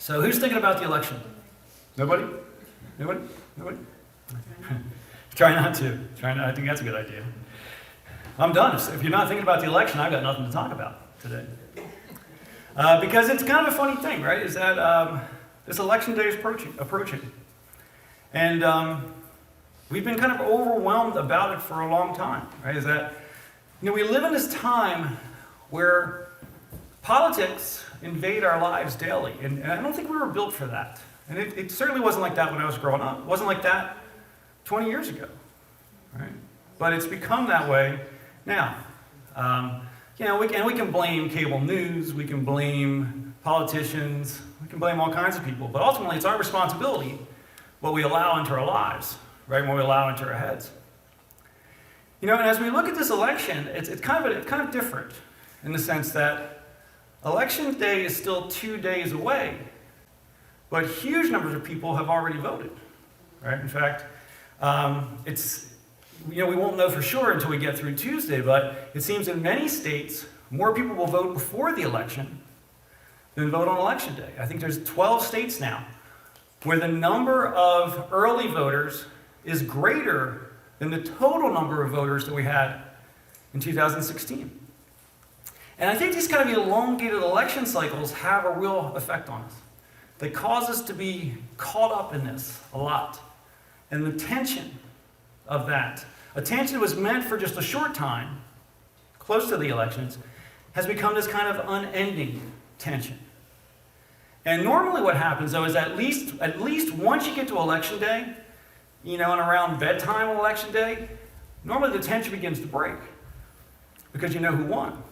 So who's thinking about the election? Nobody? Nobody? Nobody? Try not to. I think that's a good idea. I'm done. If you're not thinking about the election, I've got nothing to talk about today. Because it's kind of a funny thing, right? Is that this election day is approaching. And we've been kind of overwhelmed about it for a long time, right? Is that, we live in this time where politics invade our lives daily. And I don't think we were built for that. And it certainly wasn't like that when I was growing up. It wasn't like that 20 years ago, right? But it's become that way now. We can blame cable news, we can blame politicians, we can blame all kinds of people, but ultimately it's our responsibility what we allow into our lives, right? What we allow into our heads. And as we look at this election, it's kind of different in the sense that election day is still 2 days away, but huge numbers of people have already voted, right? In fact, we won't know for sure until we get through Tuesday, but it seems in many states, more people will vote before the election than vote on election day. I think there's 12 states now where the number of early voters is greater than the total number of voters that we had in 2016. And I think these kind of elongated election cycles have a real effect on us. They cause us to be caught up in this a lot. And the tension of that, a tension that was meant for just a short time, close to the elections, has become this kind of unending tension. And normally what happens, though, is at least once you get to election day, and around bedtime on election day, normally the tension begins to break because you know who won.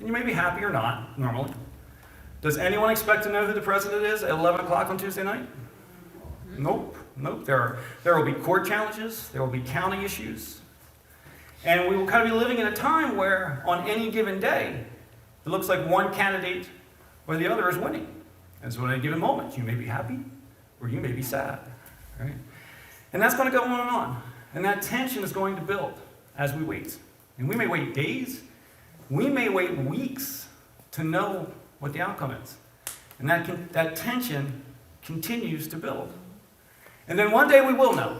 And you may be happy or not, normally. Does anyone expect to know who the president is at 11 o'clock on Tuesday night? Nope. There will be court challenges. There will be counting issues. And we will kind of be living in a time where on any given day, it looks like one candidate or the other is winning. And so at any given moment, you may be happy or you may be sad, right? And that's going to go on and on. And that tension is going to build as we wait. And we may wait days. We may wait weeks to know what the outcome is. And that tension continues to build. And then one day we will know.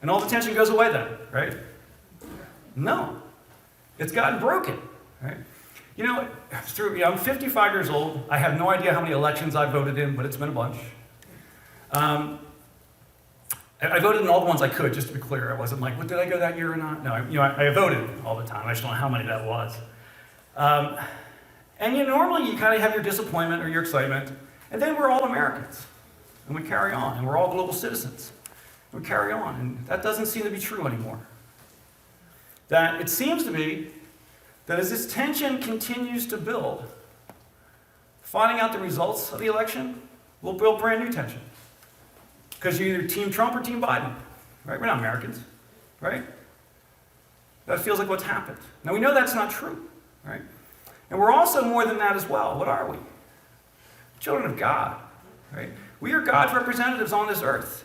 And all the tension goes away then, right? No. It's gotten broken, right? I'm 55 years old. I have no idea how many elections I've voted in, but it's been a bunch. I voted in all the ones I could, just to be clear. I wasn't like, did I go that year or not? No, I voted all the time. I just don't know how many that was. And normally you kind of have your disappointment or your excitement, and then we're all Americans. And we carry on, and we're all global citizens. We carry on, and that doesn't seem to be true anymore. That it seems to be that as this tension continues to build, finding out the results of the election will build brand new tension. Because you're either Team Trump or Team Biden, right? We're not Americans, right? That feels like what's happened. Now we know that's not true, right? And we're also more than that as well. What are we? Children of God, right? We are God's representatives on this earth,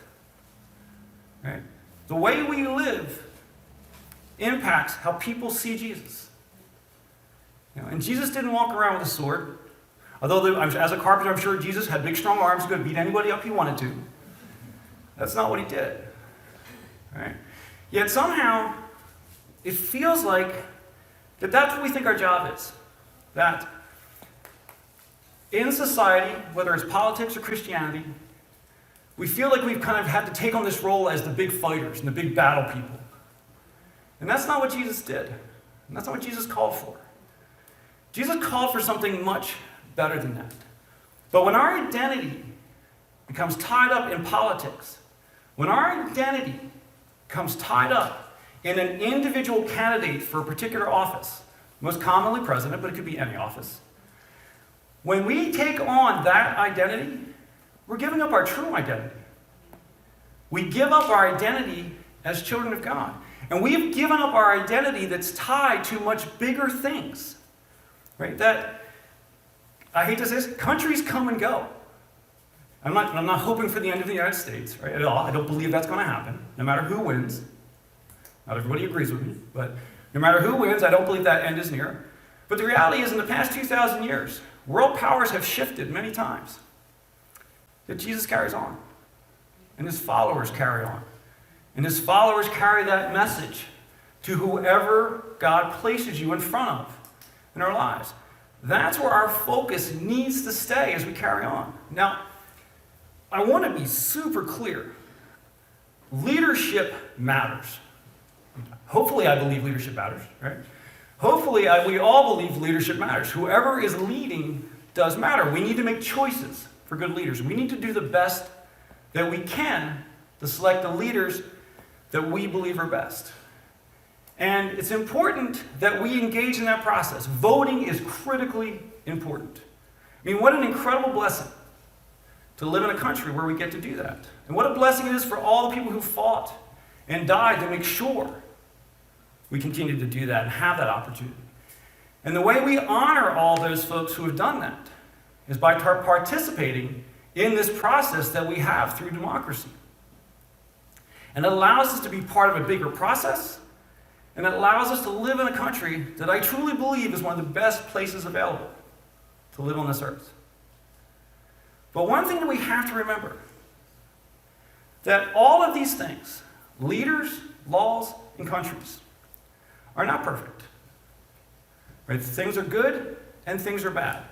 right? The way we live impacts how people see Jesus. And Jesus didn't walk around with a sword. Although, as a carpenter, I'm sure Jesus had big, strong arms, could beat anybody up he wanted to. That's not what he did, right? Yet somehow, it feels like that's what we think our job is. That in society, whether it's politics or Christianity, we feel like we've kind of had to take on this role as the big fighters and the big battle people. And that's not what Jesus did. And that's not what Jesus called for. Jesus called for something much better than that. But when our identity becomes tied up in politics, when our identity becomes tied up in an individual candidate for a particular office, most commonly president, but it could be any office, when we take on that identity, we're giving up our true identity. We give up our identity as children of God. And we've given up our identity that's tied to much bigger things, right? That, I hate to say this, countries come and go. I'm not hoping for the end of the United States, right, at all. I don't believe that's going to happen, no matter who wins. Not everybody agrees with me, but no matter who wins, I don't believe that end is near. But the reality is, in the past 2,000 years, world powers have shifted many times. that Jesus carries on. And his followers carry on. And his followers carry that message to whoever God places you in front of in our lives. That's where our focus needs to stay as we carry on. Now, I want to be super clear. Leadership matters. Hopefully I believe leadership matters, right? Hopefully we all believe leadership matters. Whoever is leading does matter. We need to make choices for good leaders. We need to do the best that we can to select the leaders that we believe are best. And it's important that we engage in that process. Voting is critically important. I mean, what an incredible blessing to live in a country where we get to do that. And what a blessing it is for all the people who fought and died to make sure we continue to do that and have that opportunity. And the way we honor all those folks who have done that is by participating in this process that we have through democracy. And it allows us to be part of a bigger process, and it allows us to live in a country that I truly believe is one of the best places available to live on this earth. But one thing that we have to remember, that all of these things, leaders, laws, and countries, are not perfect. Right? Things are good and things are bad.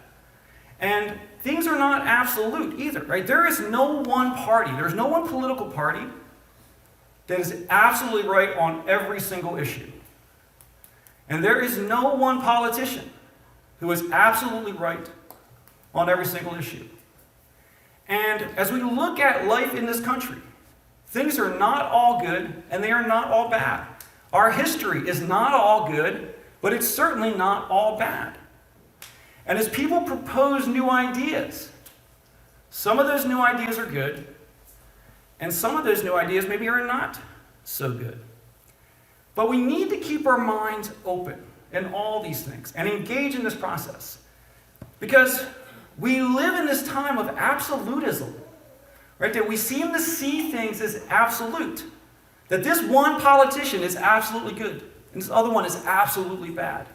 And things are not absolute either, right? There is no one party, there's no one political party that is absolutely right on every single issue. And there is no one politician who is absolutely right on every single issue. And as we look at life in this country, things are not all good and they are not all bad. Our history is not all good, but it's certainly not all bad. And as people propose new ideas, some of those new ideas are good, and some of those new ideas maybe are not so good. But we need to keep our minds open in all these things and engage in this process. Because we live in this time of absolutism, right? That we seem to see things as absolute. That this one politician is absolutely good, and this other one is absolutely bad.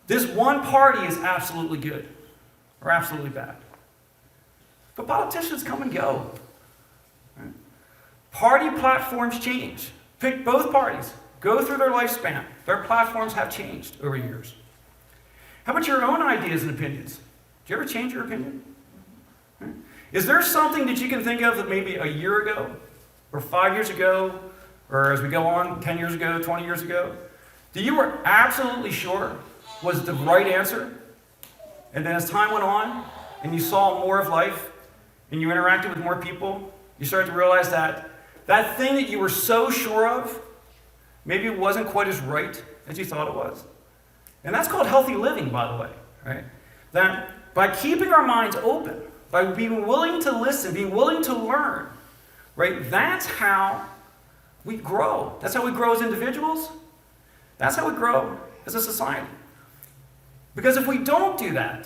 This one party is absolutely good, or absolutely bad. But politicians come and go. Right? Party platforms change. Pick both parties. Go through their lifespan. Their platforms have changed over years. How about your own ideas and opinions? Do you ever change your opinion? Right? Is there something that you can think of that maybe a year ago, or 5 years ago, or as we go on, 10 years ago, 20 years ago, that you were absolutely sure was the right answer? And then as time went on, and you saw more of life, and you interacted with more people, you started to realize that that thing that you were so sure of, maybe it wasn't quite as right as you thought it was. And that's called healthy living, by the way, right? That by keeping our minds open, by being willing to listen, being willing to learn, right? That's how we grow. That's how we grow as individuals. That's how we grow as a society. Because if we don't do that,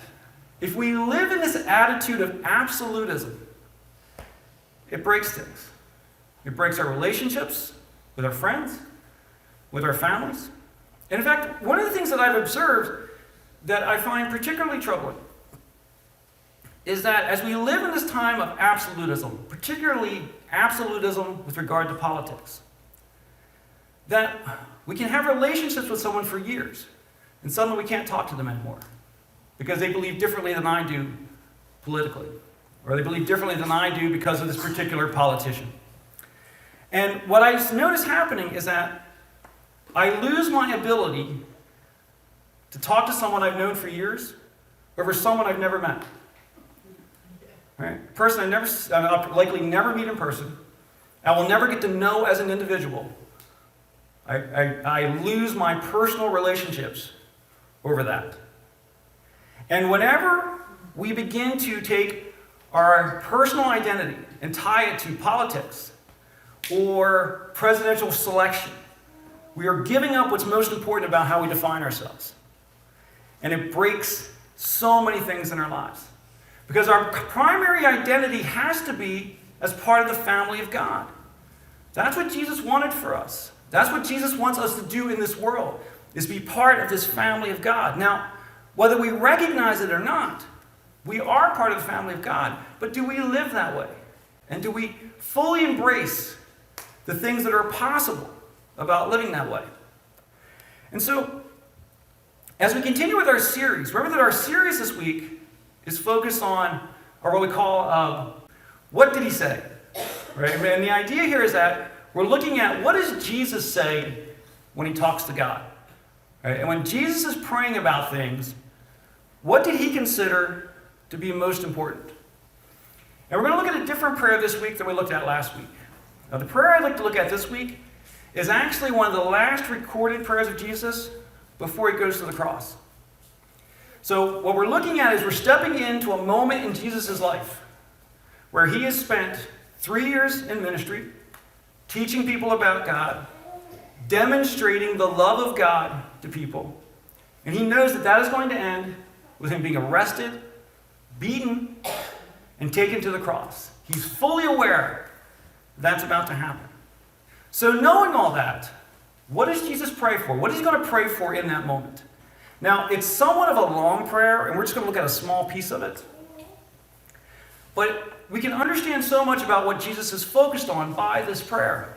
if we live in this attitude of absolutism, it breaks things. It breaks our relationships with our friends, with our families. And in fact, one of the things that I've observed that I find particularly troubling is that as we live in this time of absolutism, particularly absolutism with regard to politics, that we can have relationships with someone for years, and suddenly we can't talk to them anymore because they believe differently than I do politically, or they believe differently than I do because of this particular politician. And what I notice happening is that I lose my ability to talk to someone I've known for years over someone I've never met. Right? Person I'll likely never meet in person. I will never get to know as an individual. I lose my personal relationships over that. And whenever we begin to take our personal identity and tie it to politics or presidential selection, we are giving up what's most important about how we define ourselves. And it breaks so many things in our lives. Because our primary identity has to be as part of the family of God. That's what Jesus wanted for us. That's what Jesus wants us to do in this world, is be part of this family of God. Now, whether we recognize it or not, We are part of the family of God, but do we live that way? And do we fully embrace the things that are possible about living that way? And so, as we continue with our series, remember that our series this week is focused on, or what we call, what did he say? Right? And the idea here is that we're looking at what does Jesus say when he talks to God? Right? And when Jesus is praying about things, what did he consider to be most important? And we're going to look at a different prayer this week than we looked at last week. Now, the prayer I'd like to look at this week is actually one of the last recorded prayers of Jesus before he goes to the cross. So what we're looking at is we're stepping into a moment in Jesus' life where he has spent 3 years in ministry, teaching people about God, demonstrating the love of God to people. And he knows that that is going to end with him being arrested, beaten, and taken to the cross. He's fully aware that's about to happen. So knowing all that, what does Jesus pray for? What is he going to pray for in that moment? Now, it's somewhat of a long prayer, and we're just going to look at a small piece of it. But we can understand so much about what Jesus is focused on by this prayer.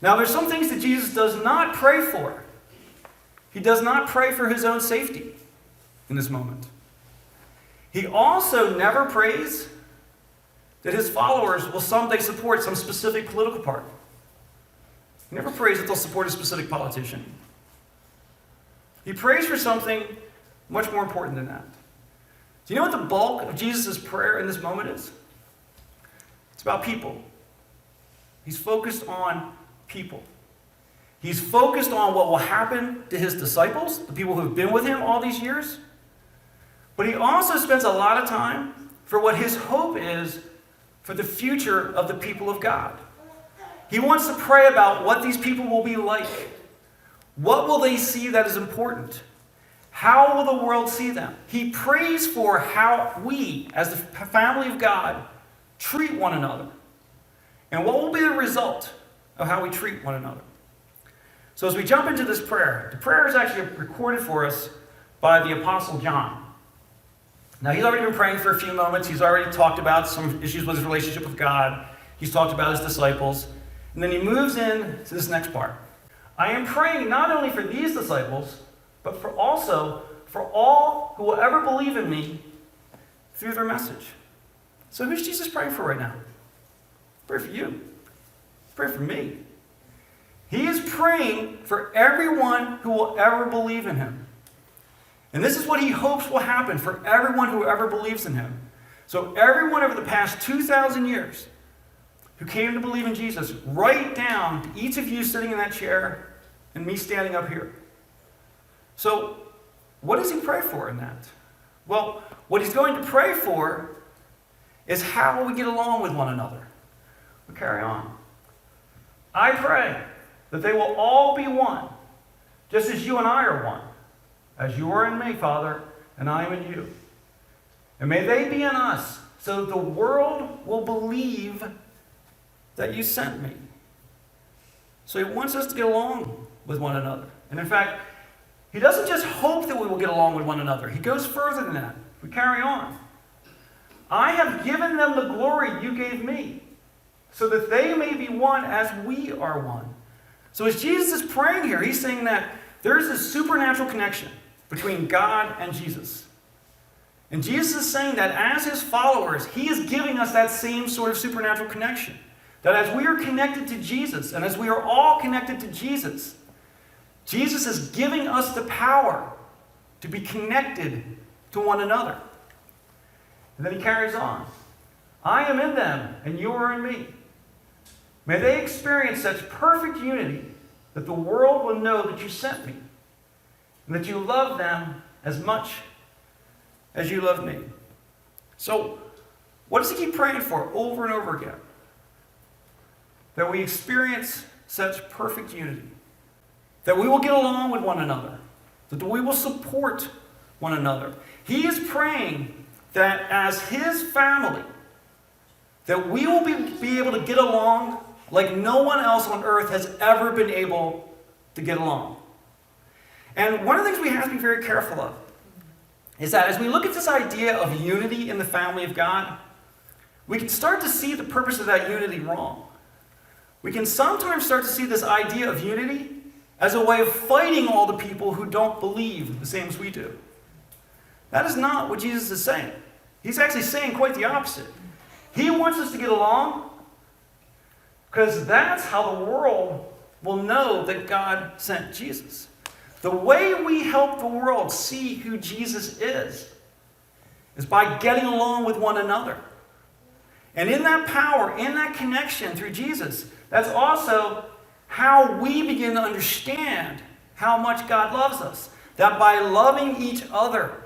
Now, there's some things that Jesus does not pray for. He does not pray for his own safety in this moment. He also never prays that his followers will someday support some specific political party. He never prays that they'll support a specific politician. He prays for something much more important than that. Do you know what the bulk of Jesus' prayer in this moment is? It's about people. He's focused on people. He's focused on what will happen to his disciples, the people who have been with him all these years. But he also spends a lot of time for what his hope is for the future of the people of God. He wants to pray about what these people will be like. What will they see that is important? How will the world see them? He prays for how we, as the family of God, treat one another. And what will be the result of how we treat one another? So as we jump into this prayer, the prayer is actually recorded for us by the Apostle John. Now, he's already been praying for a few moments. He's already talked about some issues with his relationship with God. He's talked about his disciples. And then he moves in to this next part. I am praying not only for these disciples, but also for all who will ever believe in me through their message. So who's Jesus praying for right now? Pray for you. Pray for me. He is praying for everyone who will ever believe in him. And this is what he hopes will happen for everyone who ever believes in him. So everyone over the past 2,000 years who came to believe in Jesus, right down to each of you sitting in that chair and me standing up here. So what does he pray for in that? Well, what he's going to pray for is how we get along with one another. We carry on. I pray that they will all be one, just as you and I are one, as you are in me, Father, and I am in you. And may they be in us, so that the world will believe that you sent me. So he wants us to get along with one another. And in fact, he doesn't just hope that we will get along with one another. He goes further than that. We carry on. I have given them the glory you gave me, so that they may be one as we are one. So as Jesus is praying here, he's saying that there is this supernatural connection between God and Jesus. And Jesus is saying that as his followers, he is giving us that same sort of supernatural connection. That as we are connected to Jesus, and as we are all connected to Jesus, Jesus is giving us the power to be connected to one another. And then he carries on. I am in them, and you are in me. May they experience such perfect unity that the world will know that you sent me, and that you love them as much as you love me. So, what does he keep praying for over and over again? That we experience such perfect unity. That we will get along with one another. That we will support one another. He is praying that as his family, that we will be able to get along like no one else on earth has ever been able to get along. And one of the things we have to be very careful of is that as we look at this idea of unity in the family of God, we can start to see the purpose of that unity wrong. We can sometimes start to see this idea of unity as a way of fighting all the people who don't believe the same as we do. That is not what Jesus is saying. He's actually saying quite the opposite. He wants us to get along because that's how the world will know that God sent Jesus. The way we help the world see who Jesus is by getting along with one another. And in that power, in that connection through Jesus, that's also how we begin to understand how much God loves us. That by loving each other,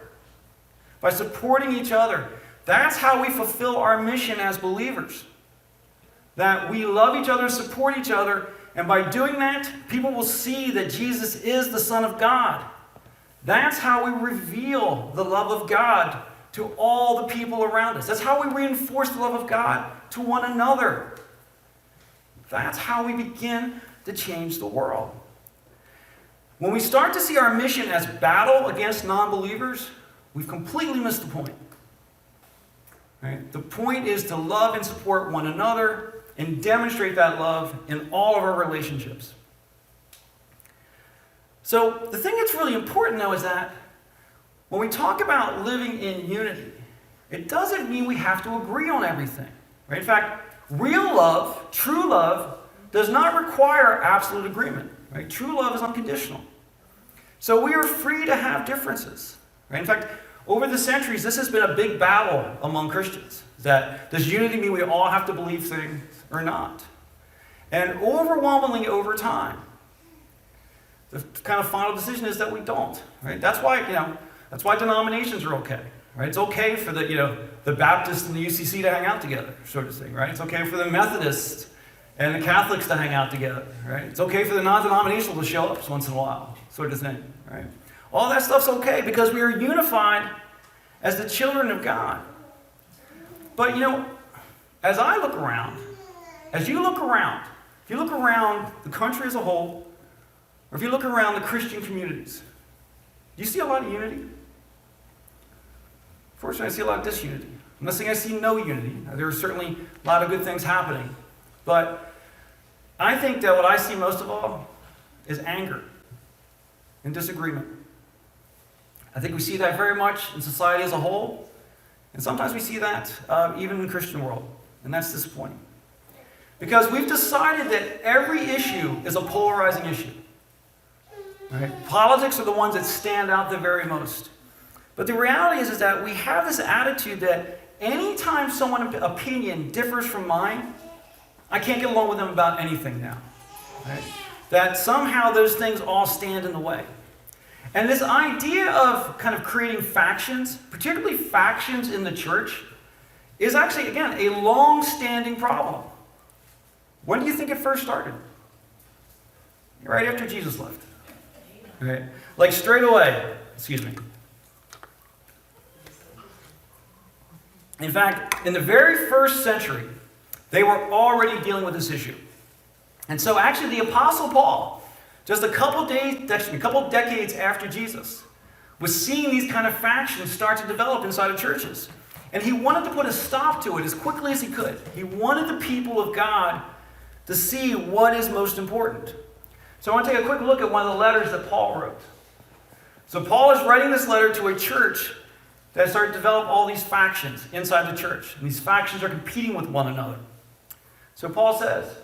by supporting each other, that's how we fulfill our mission as believers. That we love each other, support each other, and by doing that, people will see that Jesus is the Son of God. That's how we reveal the love of God to all the people around us. That's how we reinforce the love of God to one another. That's how we begin to change the world. When we start to see our mission as battle against non-believers, we've completely missed the point. Right? The point is to love and support one another and demonstrate that love in all of our relationships. So the thing that's really important, though, is that when we talk about living in unity, it doesn't mean we have to agree on everything. Right? In fact, real love, true love, does not require absolute agreement. Right? True love is unconditional. So we are free to have differences. Right? In fact, over the centuries, this has been a big battle among Christians. Does unity mean we all have to believe things or not? And overwhelmingly over time, the kind of final decision is that we don't. Right? That's why denominations are okay. Right? It's okay for the Baptists and the UCC to hang out together, sort of thing. Right? It's okay for the Methodists and the Catholics to hang out together. Right? It's okay for the non-denominational to show up once in a while, sort of thing. Right? All that stuff's okay because we are unified as the children of God. But as I look around, as you look around, if you look around the country as a whole, or if you look around the Christian communities, do you see a lot of unity? Fortunately, I see a lot of disunity. I'm not saying I see no unity. There are certainly a lot of good things happening. But I think that what I see most of all is anger and disagreement. I think we see that very much in society as a whole, and sometimes we see that even in the Christian world, and that's disappointing. Because we've decided that every issue is a polarizing issue. Right? Politics are the ones that stand out the very most. But the reality is that we have this attitude that anytime someone's opinion differs from mine, I can't get along with them about anything now. Right? That somehow those things all stand in the way. And this idea of kind of creating factions, particularly factions in the church, is actually, again, a long-standing problem. When do you think it first started? Right after Jesus left. Right? Like straight away. Excuse me. In fact, in the very first century, they were already dealing with this issue. And so actually the Apostle Paul, just a couple decades after Jesus, was seeing these kind of factions start to develop inside of churches. And he wanted to put a stop to it as quickly as he could. He wanted the people of God to see what is most important. So I want to take a quick look at one of the letters that Paul wrote. So Paul is writing this letter to a church that started to develop all these factions inside the church. And these factions are competing with one another. So Paul says,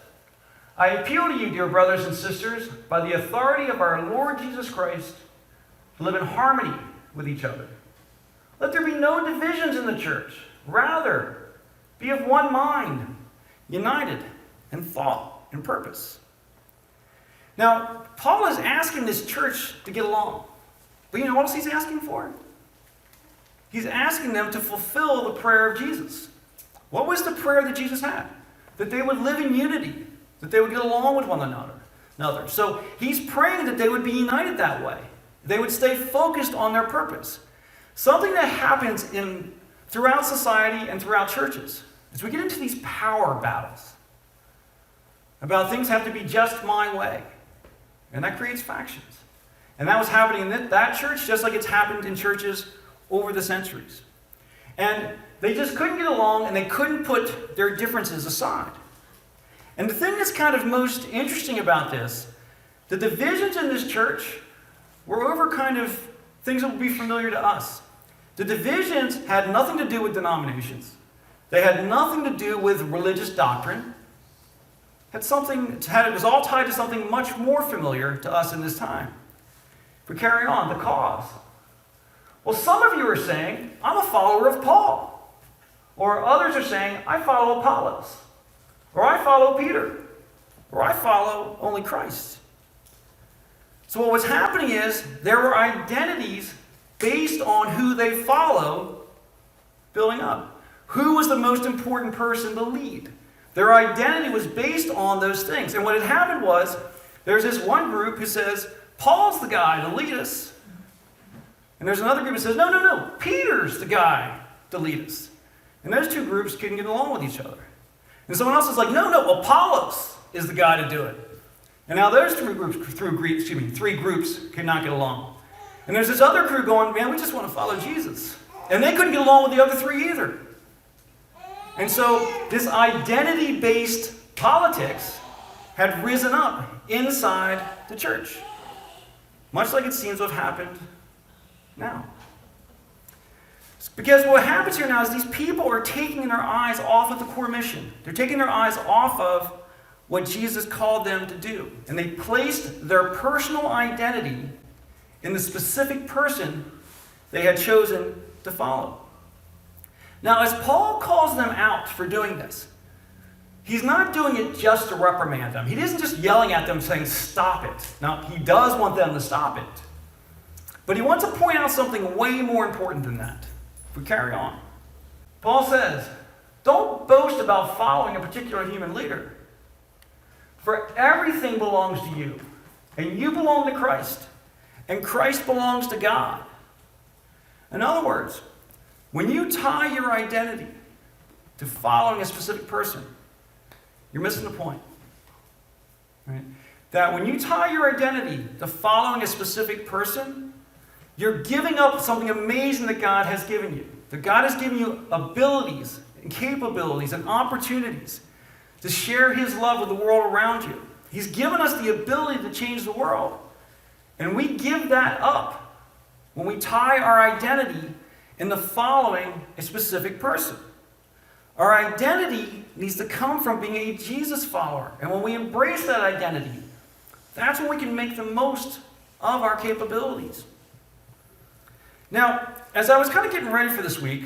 I appeal to you, dear brothers and sisters, by the authority of our Lord Jesus Christ, to live in harmony with each other. Let there be no divisions in the church. Rather, be of one mind, united in thought and purpose. Now, Paul is asking this church to get along. But you know what else he's asking for? He's asking them to fulfill the prayer of Jesus. What was the prayer that Jesus had? That they would live in unity. That they would get along with one another. So he's praying that they would be united that way. They would stay focused on their purpose. Something that happens throughout society and throughout churches is we get into these power battles about things have to be just my way. And that creates factions. And that was happening in that church just like it's happened in churches over the centuries. And they just couldn't get along, and they couldn't put their differences aside. And the thing that's kind of most interesting about this, the divisions in this church were over kind of things that will be familiar to us. The divisions had nothing to do with denominations. They had nothing to do with religious doctrine. It was all tied to something much more familiar to us in this time. If we carry on, the cause. Well, some of you are saying, I'm a follower of Paul. Or others are saying, I follow Apollos. Or I follow Peter. Or I follow only Christ. So what was happening is there were identities based on who they follow building up. Who was the most important person to lead? Their identity was based on those things. And what had happened was, there's this one group who says, Paul's the guy to lead us. And there's another group that says, no, Peter's the guy to lead us. And those two groups couldn't get along with each other. And someone else is like, no, Apollos is the guy to do it. And now those three groups could not get along. And there's this other crew going, man, we just want to follow Jesus. And they couldn't get along with the other three either. And so this identity-based politics had risen up inside the church. Much like it seems to have happened now. Because what happens here now is these people are taking their eyes off of the core mission. They're taking their eyes off of what Jesus called them to do. And they placed their personal identity in the specific person they had chosen to follow. Now, as Paul calls them out for doing this, he's not doing it just to reprimand them. He isn't just yelling at them saying, stop it. Now, he does want them to stop it. But he wants to point out something way more important than that. If we carry on. Paul says, don't boast about following a particular human leader. For everything belongs to you. And you belong to Christ. And Christ belongs to God. In other words, when you tie your identity to following a specific person, you're missing the point. Right? That when you tie your identity to following a specific person, you're giving up something amazing that God has given you. That God has given you abilities and capabilities and opportunities to share His love with the world around you. He's given us the ability to change the world. And we give that up when we tie our identity in the following a specific person. Our identity needs to come from being a Jesus follower. And when we embrace that identity, that's when we can make the most of our capabilities. Now, as I was kind of getting ready for this week,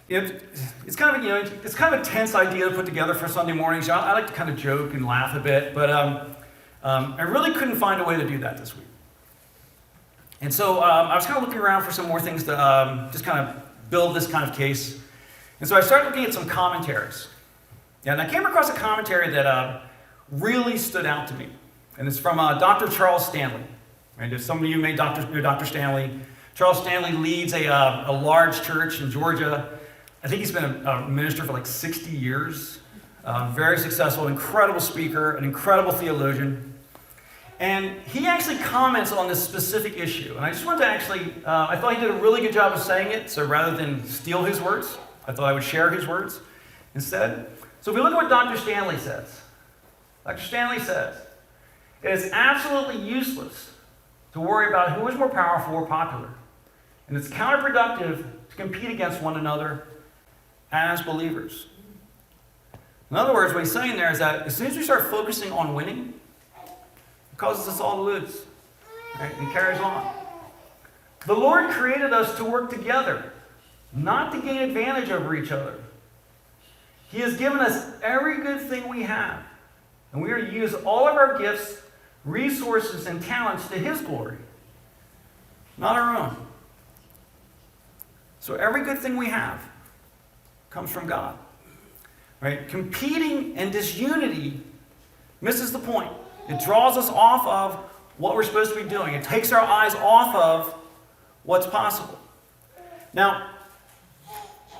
it's kind of a tense idea to put together for Sunday mornings. I like to kind of joke and laugh a bit, but I really couldn't find a way to do that this week. And so I was kind of looking around for some more things to just kind of build this kind of case. And so I started looking at some commentaries. And I came across a commentary that really stood out to me. And it's from Dr. Charles Stanley. Right? If some of you may know Dr. Stanley. Charles Stanley leads a large church in Georgia. I think he's been a minister for like 60 years. Very successful, incredible speaker, an incredible theologian. And he actually comments on this specific issue. And I just wanted to I thought he did a really good job of saying it. So rather than steal his words, I thought I would share his words instead. So if we look at what Dr. Stanley says. Dr. Stanley says, it is absolutely useless to worry about who is more powerful or popular. And it's counterproductive to compete against one another as believers. In other words, what he's saying there is that as soon as we start focusing on winning, it causes us all to lose. Right? And he carries on. The Lord created us to work together, not to gain advantage over each other. He has given us every good thing we have, and we are to use all of our gifts, resources, and talents to His glory, not our own. So every good thing we have comes from God. Right? Competing and disunity misses the point. It draws us off of what we're supposed to be doing. It takes our eyes off of what's possible. Now,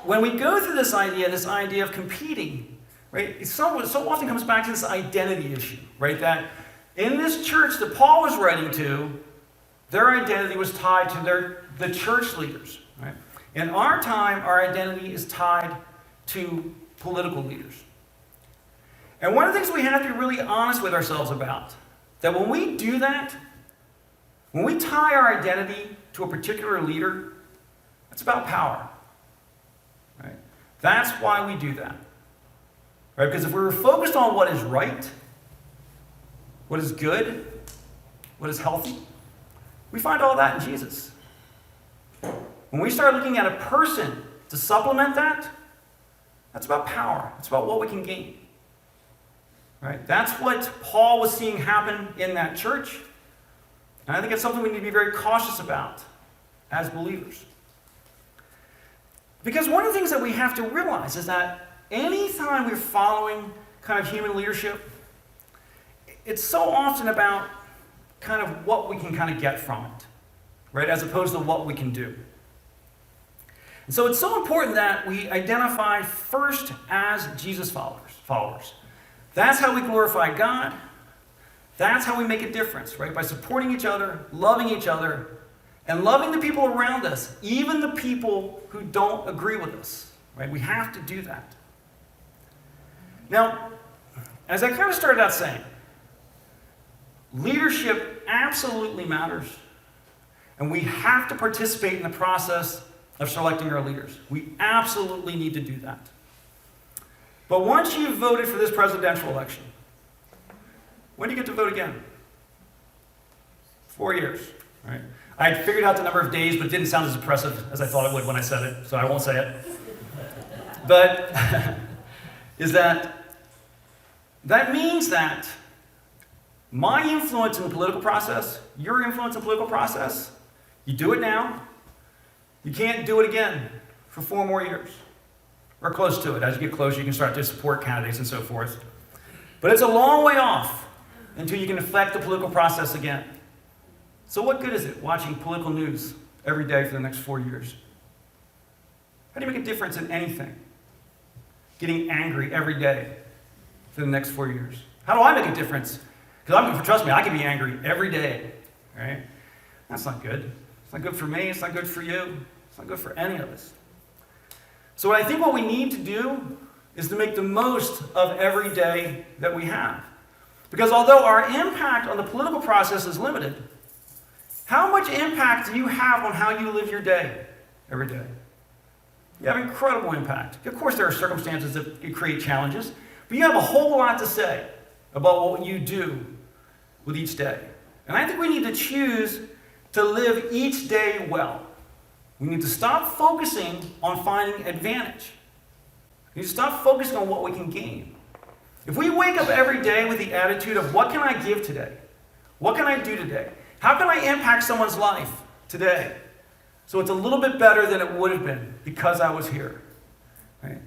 when we go through this idea of competing, right, it so often comes back to this identity issue, right? That in this church that Paul was writing to, their identity was tied to the church leaders. In our time, our identity is tied to political leaders. And one of the things we have to be really honest with ourselves about, that when we do that, when we tie our identity to a particular leader, it's about power. Right? That's why we do that. Right? Because if we were focused on what is right, what is good, what is healthy, we find all that in Jesus. When we start looking at a person to supplement that, that's about power. It's about what we can gain. Right? That's what Paul was seeing happen in that church. And I think it's something we need to be very cautious about as believers. Because one of the things that we have to realize is that anytime we're following kind of human leadership, it's so often about kind of what we can kind of get from it, right? As opposed to what we can do. And so it's so important that we identify first as Jesus followers. That's how we glorify God. That's how we make a difference, right? By supporting each other, loving each other, and loving the people around us, even the people who don't agree with us, right? We have to do that. Now, as I kind of started out saying, leadership absolutely matters, and we have to participate in the process of selecting our leaders. We absolutely need to do that. But once you've voted for this presidential election, when do you get to vote again? 4 years, right? I had figured out the number of days, but it didn't sound as impressive as I thought it would when I said it, so I won't say it. But is that means that my influence in the political process, your influence in the political process, you do it now, you can't do it again for 4 more years. Or close to it. As you get closer, you can start to support candidates and so forth. But it's a long way off until you can affect the political process again. So what good is it watching political news every day for the next 4 years? How do you make a difference in anything? Getting angry every day for the next 4 years. How do I make a difference? Because trust me, I can be angry every day. Right? That's not good. It's not good for me. It's not good for you. It's not good for any of us. So I think what we need to do is to make the most of every day that we have. Because although our impact on the political process is limited, how much impact do you have on how you live your day every day? You have incredible impact. Of course, there are circumstances that create challenges, but you have a whole lot to say about what you do with each day. And I think we need to choose to live each day well. We need to stop focusing on finding advantage. We need to stop focusing on what we can gain. If we wake up every day with the attitude of, what can I give today? What can I do today? How can I impact someone's life today so it's a little bit better than it would have been because I was here? Right?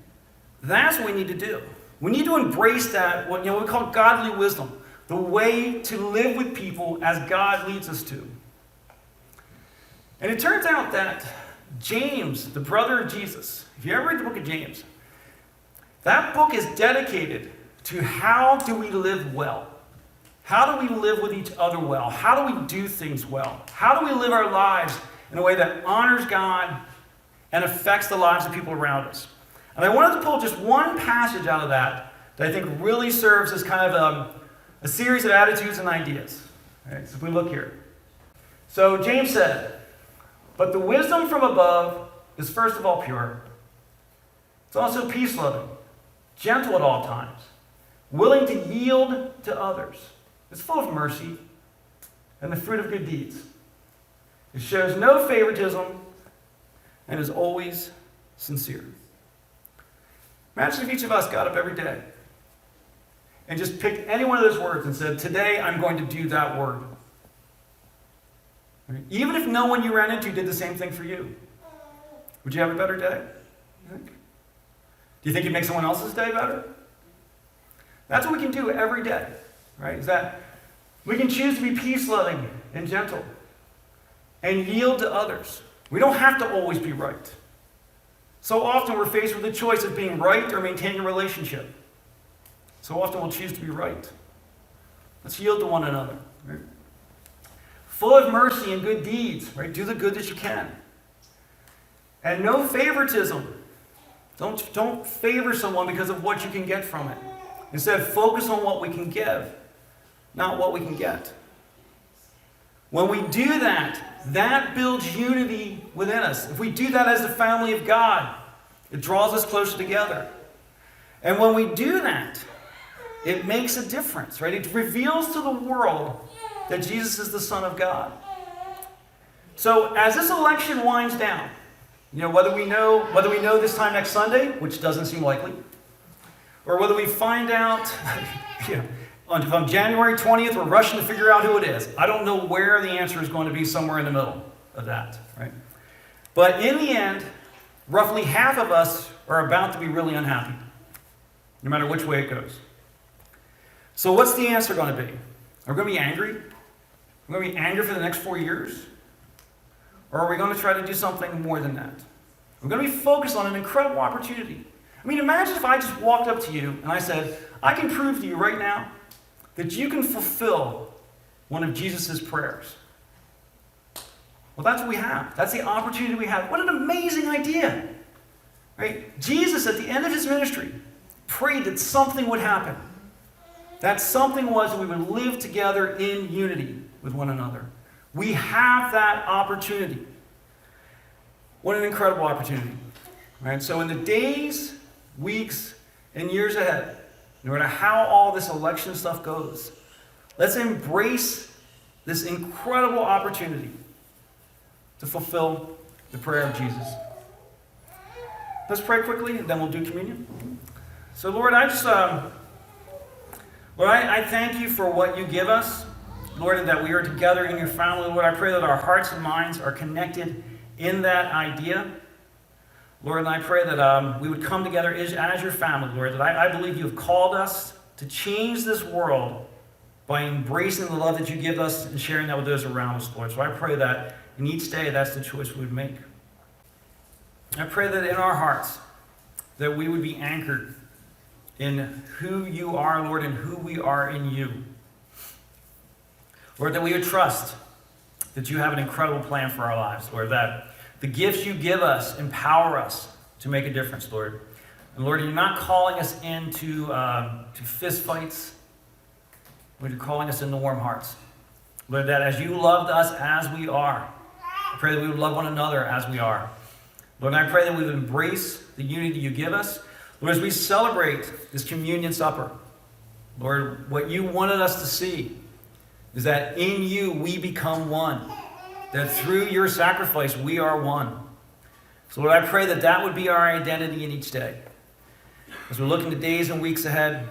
That's what we need to do. We need to embrace that, what we call godly wisdom, the way to live with people as God leads us to. And it turns out that James, the brother of Jesus, if you ever read the book of James, that book is dedicated to how do we live well? How do we live with each other well? How do we do things well? How do we live our lives in a way that honors God and affects the lives of people around us? And I wanted to pull just one passage out of that I think really serves as kind of a series of attitudes and ideas. All right, so if we look here. So James said, but the wisdom from above is first of all pure. It's also peace-loving, gentle at all times, willing to yield to others. It's full of mercy and the fruit of good deeds. It shows no favoritism and is always sincere. Imagine if each of us got up every day and just picked any one of those words and said, today I'm going to do that word. Right? Even if no one you ran into did the same thing for you, would you have a better day? You think? Do you think you'd make someone else's day better? That's what we can do every day, right? Is that we can choose to be peace-loving and gentle and yield to others. We don't have to always be right. So often we're faced with the choice of being right or maintaining a relationship. So often we'll choose to be right. Let's yield to one another. Right? Full of mercy and good deeds, right? Do the good that you can. And no favoritism. Don't favor someone because of what you can get from it. Instead, focus on what we can give, not what we can get. When we do that, that builds unity within us. If we do that as the family of God, it draws us closer together. And when we do that, it makes a difference, right? It reveals to the world that Jesus is the Son of God. So as this election winds down, whether we know this time next Sunday, which doesn't seem likely, or whether we find out on January 20th, we're rushing to figure out who it is. I don't know where the answer is going to be, somewhere in the middle of that, right? But in the end, roughly half of us are about to be really unhappy, no matter which way it goes. So what's the answer going to be? Are we going to be angry? Are we going to be angry for the next 4 years? Or are we going to try to do something more than that? We're going to be focused on an incredible opportunity. I mean, imagine if I just walked up to you and I said, I can prove to you right now that you can fulfill one of Jesus' prayers. Well, that's what we have. That's the opportunity we have. What an amazing idea. Right? Jesus, at the end of his ministry, prayed that something would happen. That something was that we would live together in unity with one another. We have that opportunity. What an incredible opportunity. Right? So in the days, weeks, and years ahead, no matter how all this election stuff goes, let's embrace this incredible opportunity to fulfill the prayer of Jesus. Let's pray quickly, and then we'll do communion. So Lord, I thank you for what you give us. Lord, and that we are together in your family. Lord, I pray that our hearts and minds are connected in that idea. Lord, and I pray that we would come together as your family, Lord, that I believe you have called us to change this world by embracing the love that you give us and sharing that with those around us, Lord. So I pray that in each day, that's the choice we would make. I pray that in our hearts, that we would be anchored in who you are, Lord, and who we are in you. Lord, that we would trust that you have an incredible plan for our lives, Lord, that the gifts you give us empower us to make a difference, Lord. And Lord, you're not calling us into to fist fights. Lord, you're calling us into warm hearts. Lord, that as you loved us as we are, I pray that we would love one another as we are. Lord, and I pray that we would embrace the unity you give us. Lord, as we celebrate this communion supper, Lord, what you wanted us to see is that in you we become one. That through your sacrifice we are one. So Lord, I pray that that would be our identity in each day. As we look into days and weeks ahead,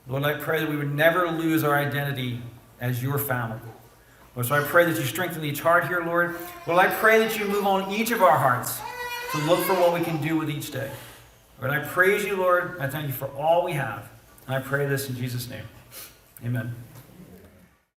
Lord, I pray that we would never lose our identity as your family. Lord, so I pray that you strengthen each heart here, Lord. Lord, I pray that you move on each of our hearts to look for what we can do with each day. Lord, I praise you, Lord. I thank you for all we have. And I pray this in Jesus' name. Amen.